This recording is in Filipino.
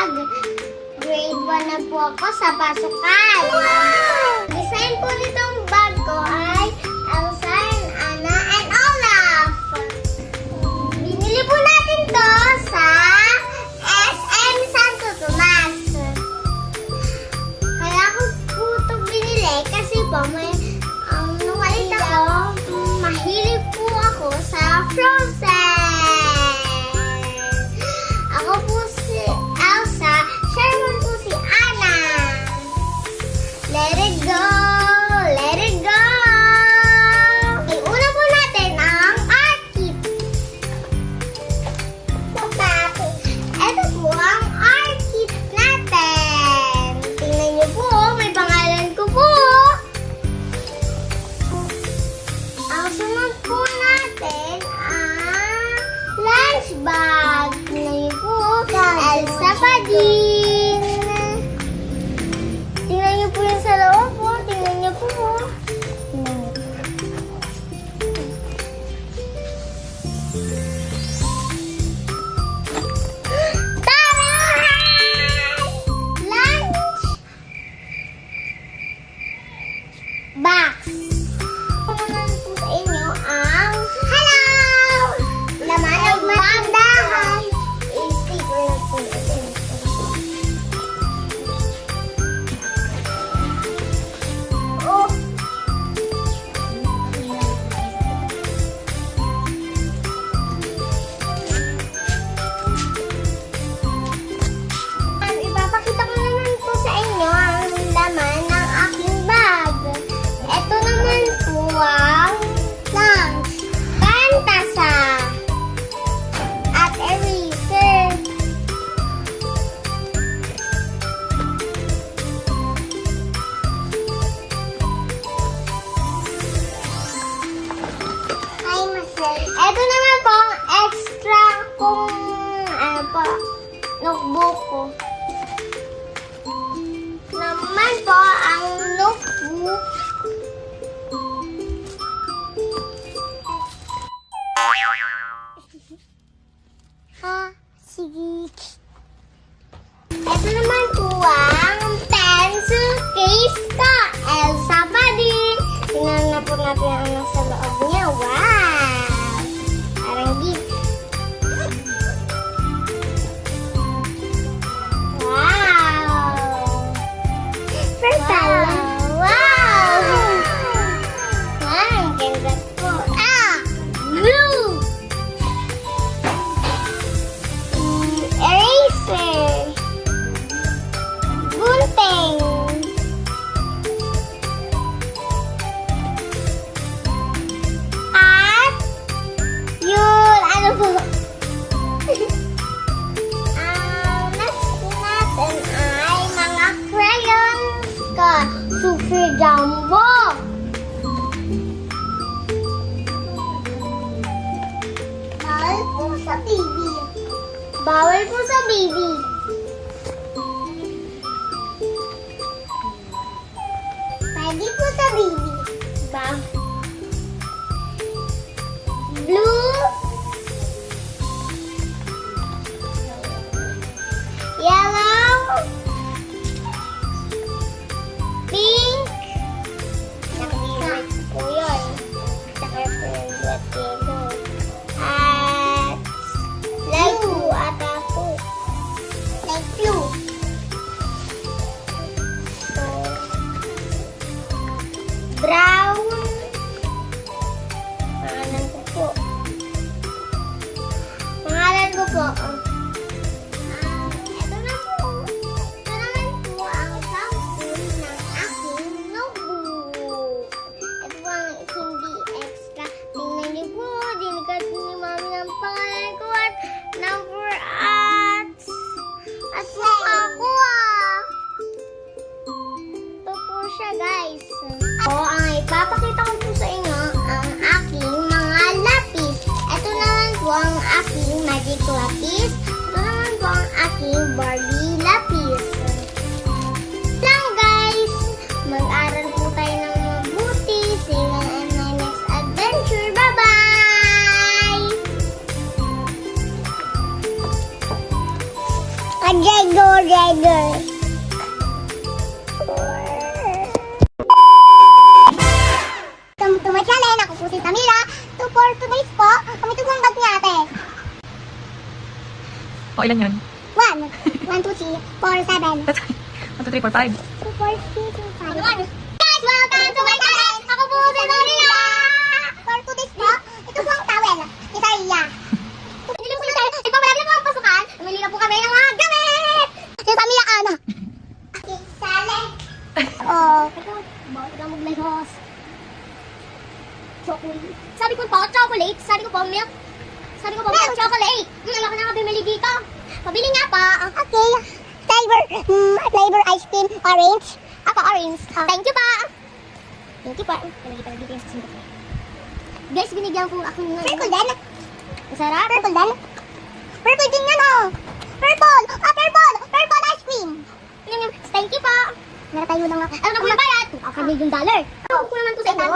bag. Grade 1 na po ako sa pasukan. Design po nitong bag ko ay Elsa and Anna and Olaf. Binili po natin to sa SM Santo Tomas. Kaya ko po ito binili kasi po nung malit ako, mahilig po ako sa Frozen. Ako po si Elsa, siya naman po si Anna. Let it go! Let it go! Okay, una po natin ang art kit. Ito po ang art kit natin. Tingnan niyo po, may pangalan ko po. Ang sunod po natin ang lunch bag. Tingnan niyo po, Elsa pa din. Tingnan niyo po yung sa loob po. Tingnan niyo po. Taray! Lunch box. Punan po sa inyo ang hello! Laman ng bandahan. I-sticker na po natin. Oh! Ipapakita ko naman po sa inyo ang laman ng aking bag. Ito naman po ang lunch, pantasa, at eraser. Hi, Marcel. Ito naman po ang extra kong notebook ko. Naman po ang notebook. Sige. Ito naman po ang pencil case ko. Elsa pa din. Tingnan na po natin ang nasa loob niya. Wow! Parang gift. Wow! Purple. Wow! Ang ganda po. Blue! Eraser. Gunting. At yun, ano po? Ang next po natin ay mga crayons ko. Super Jumbo. Bawal po sa baby. Bawal po sa baby. Pwede po sa baby. Blue. Yellow. Pink. Naka-red po yun. Saka po yung wet yellow. At light blue ata po. Light blue. So, brown. Pangalan ko po. Pangalan ko po. Ito na po. Ito naman po ang sample ng aking notebook. Ito po ang hindi extra. Tingnan niyo po. Dinikat ni Mami ng pangalan ko at number at po ako Ito po siya, guys. Ang ipapakita ko po sa inyo ang aking mga lapis. Ito naman po ang aking magic lapis. Ito naman po ang aking Barbie lapis. Lang, guys. Mag-aral po tayo ng mabuti. See you in my next adventure. Bye-bye! Ajay! Rider. To my channel, ako po si Samira. For today's po, kami ito ang bag niya ate. O, ilan yun? 1, 1, 2, 3, 4, 7. 1, 2, 3, 4, 5. 2, 4, 3, 2, 5. Guys, welcome to my channel! Ako po si Samira! For today's po, ito po ang towel. Ni Saria. Pagdilim po natin, ipawala po ang pasukan. Namili na po kami ng mga gamit! Si Samira Ana. Si Sale. Oh. Bawal ka mag-legos. Chocolate. Sabi ko po, chocolate. Sabi ko po, milk. Sabi ko po, milk chocolate. Wala ko na nga bumili dito. Pabili nga pa. Okay. Flavor ice cream, orange. Ako, orange. Thank you pa. Thank you pa. Palagi pa dito yung sasunod ko. Guys, binigyan po ako ng... Purple din. Masarap. Purple din. Purple din yan, oh. Purple. Purple. Purple ice cream. Thank you pa. Meron tayo lang ako. Ano na po yung bayad? $1 million. Ako po naman po sa inyo.